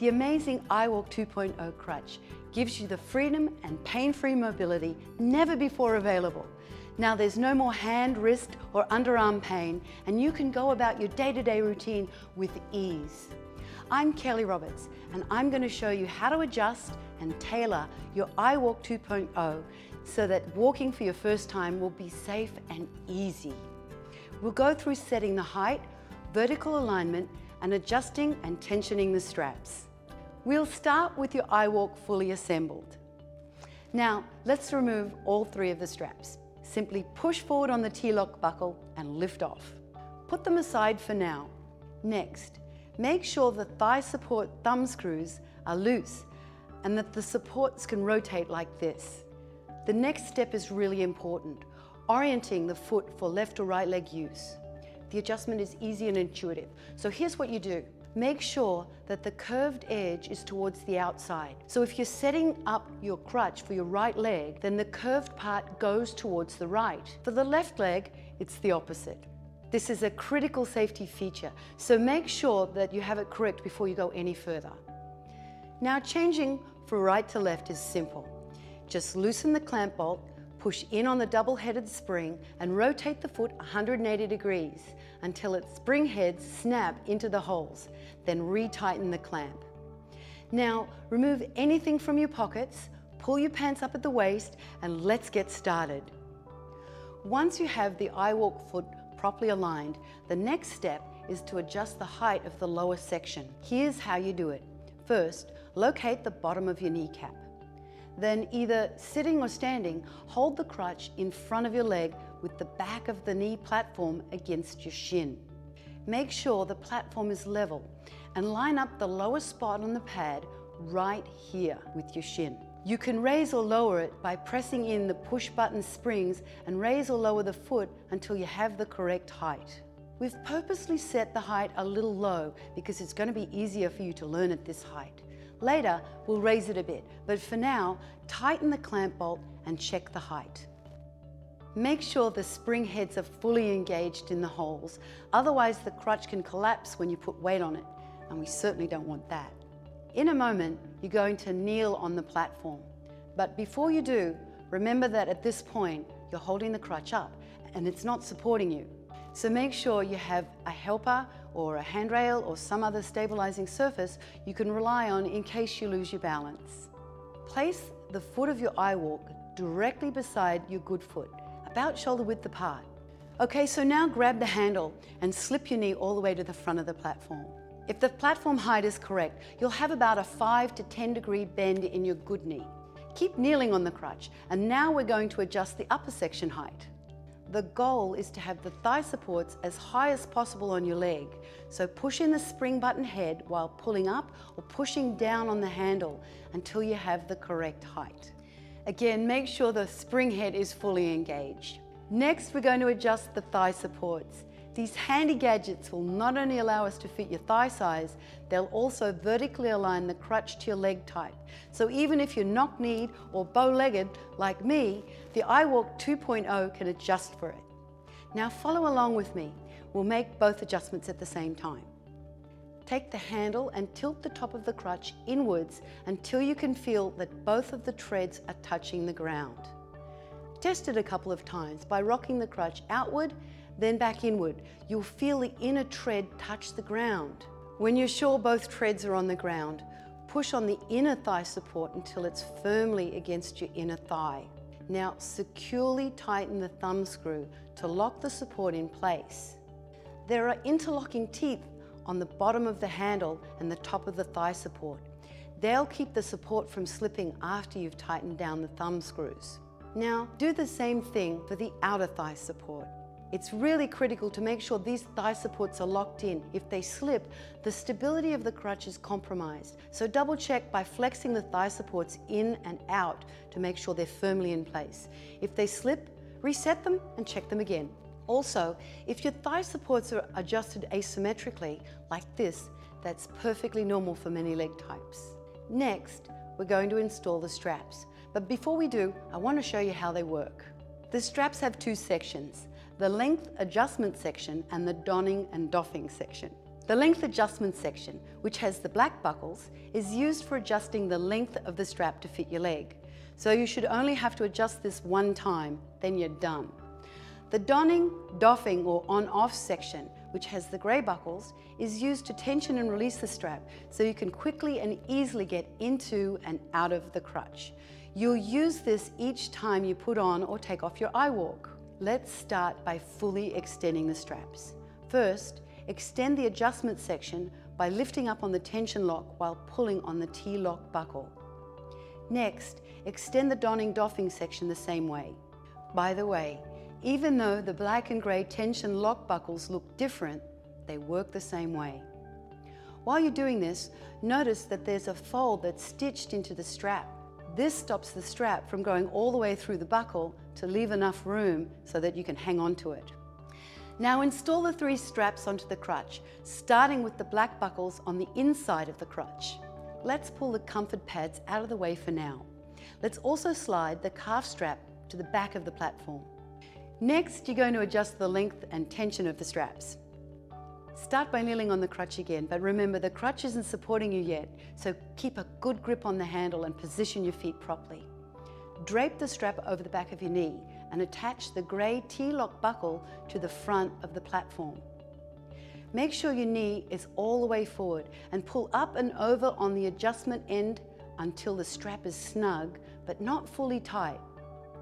The amazing iWALK 2.0 Crutch gives you the freedom and pain-free mobility never before available. Now there's no more hand, wrist or underarm pain, and you can go about your day-to-day routine with ease. I'm Kelly Roberts, and I'm going to show you how to adjust and tailor your iWALK 2.0 so that walking for your first time will be safe and easy. We'll go through setting the height, vertical alignment, and adjusting and tensioning the straps. We'll start with your iWALK fully assembled. Now, let's remove all three of the straps. Simply push forward on the T-lock buckle and lift off. Put them aside for now. Next, make sure the thigh support thumb screws are loose and that the supports can rotate like this. The next step is really important, orienting the foot for left or right leg use. The adjustment is easy and intuitive. So here's what you do. Make sure that the curved edge is towards the outside. So if you're setting up your crutch for your right leg, then the curved part goes towards the right. For the left leg, it's the opposite. This is a critical safety feature, so make sure that you have it correct before you go any further. Now changing from right to left is simple. Just loosen the clamp bolt, push in on the double-headed spring and rotate the foot 180 degrees until its spring heads snap into the holes, then retighten the clamp. Now remove anything from your pockets, pull your pants up at the waist, and let's get started. Once you have the iWALK foot properly aligned, the next step is to adjust the height of the lower section. Here's how you do it. First, locate the bottom of your kneecap. Then, either sitting or standing, hold the crutch in front of your leg with the back of the knee platform against your shin. Make sure the platform is level and line up the lowest spot on the pad right here with your shin. You can raise or lower it by pressing in the push button springs and raise or lower the foot until you have the correct height. We've purposely set the height a little low because it's going to be easier for you to learn at this height. Later, we'll raise it a bit, but for now, tighten the clamp bolt and check the height. Make sure the spring heads are fully engaged in the holes, otherwise the crutch can collapse when you put weight on it, and we certainly don't want that. In a moment, you're going to kneel on the platform, but before you do, remember that at this point, you're holding the crutch up and it's not supporting you. So make sure you have a helper or a handrail or some other stabilizing surface you can rely on in case you lose your balance. Place the foot of your iWALK directly beside your good foot, about shoulder width apart. Okay, so now grab the handle and slip your knee all the way to the front of the platform. If the platform height is correct, you'll have about a 5 to 10 degree bend in your good knee. Keep kneeling on the crutch, and now we're going to adjust the upper section height. The goal is to have the thigh supports as high as possible on your leg. So push in the spring button head while pulling up or pushing down on the handle until you have the correct height. Again, make sure the spring head is fully engaged. Next, we're going to adjust the thigh supports. These handy gadgets will not only allow us to fit your thigh size, they'll also vertically align the crutch to your leg type. So even if you're knock-kneed or bow-legged like me, the iWALK 2.0 can adjust for it. Now follow along with me. We'll make both adjustments at the same time. Take the handle and tilt the top of the crutch inwards until you can feel that both of the treads are touching the ground. Test it a couple of times by rocking the crutch outward, then back inward. You'll feel the inner tread touch the ground. When you're sure both treads are on the ground, push on the inner thigh support until it's firmly against your inner thigh. Now securely tighten the thumb screw to lock the support in place. There are interlocking teeth on the bottom of the handle and the top of the thigh support. They'll keep the support from slipping after you've tightened down the thumb screws. Now do the same thing for the outer thigh support. It's really critical to make sure these thigh supports are locked in. If they slip, the stability of the crutch is compromised. So double check by flexing the thigh supports in and out to make sure they're firmly in place. If they slip, reset them and check them again. Also, if your thigh supports are adjusted asymmetrically, like this, that's perfectly normal for many leg types. Next, we're going to install the straps. But before we do, I want to show you how they work. The straps have two sections, the length adjustment section and the donning and doffing section. The length adjustment section, which has the black buckles, is used for adjusting the length of the strap to fit your leg. So you should only have to adjust this one time, then you're done. The donning, doffing or on-off section, which has the grey buckles, is used to tension and release the strap so you can quickly and easily get into and out of the crutch. You'll use this each time you put on or take off your iWALK. Let's start by fully extending the straps. First, extend the adjustment section by lifting up on the tension lock while pulling on the T-lock buckle. Next, extend the donning doffing section the same way. By the way, even though the black and grey tension lock buckles look different, they work the same way. While you're doing this, notice that there's a fold that's stitched into the strap. This stops the strap from going all the way through the buckle to leave enough room so that you can hang on to it. Now install the 3 straps onto the crutch, starting with the black buckles on the inside of the crutch. Let's pull the comfort pads out of the way for now. Let's also slide the calf strap to the back of the platform. Next, you're going to adjust the length and tension of the straps. Start by kneeling on the crutch again, but remember the crutch isn't supporting you yet, so keep a good grip on the handle and position your feet properly. Drape the strap over the back of your knee and attach the grey T-lock buckle to the front of the platform. Make sure your knee is all the way forward and pull up and over on the adjustment end until the strap is snug, but not fully tight.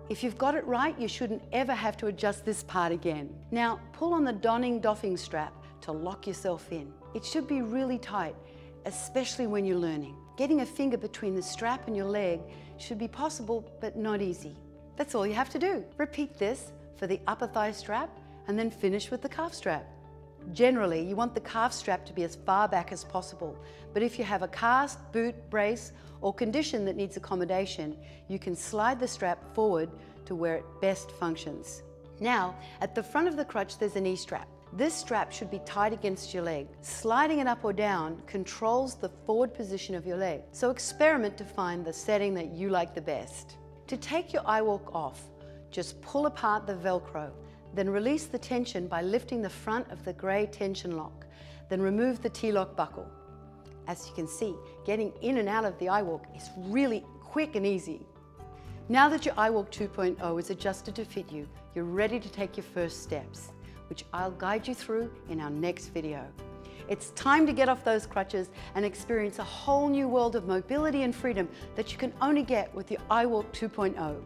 If you've got it right, you shouldn't ever have to adjust this part again. Now, pull on the donning doffing strap to lock yourself in. It should be really tight, especially when you're learning. Getting a finger between the strap and your leg should be possible, but not easy. That's all you have to do. Repeat this for the upper thigh strap and then finish with the calf strap. Generally, you want the calf strap to be as far back as possible, but if you have a cast, boot, brace, or condition that needs accommodation, you can slide the strap forward to where it best functions. Now, at the front of the crutch, there's a knee strap. This strap should be tight against your leg. Sliding it up or down controls the forward position of your leg, so experiment to find the setting that you like the best. To take your iWALK off, just pull apart the Velcro, then release the tension by lifting the front of the grey tension lock, then remove the T-lock buckle. As you can see, getting in and out of the iWALK is really quick and easy. Now that your iWALK 2.0 is adjusted to fit you, you're ready to take your first steps, which I'll guide you through in our next video. It's time to get off those crutches and experience a whole new world of mobility and freedom that you can only get with your iWALK 2.0.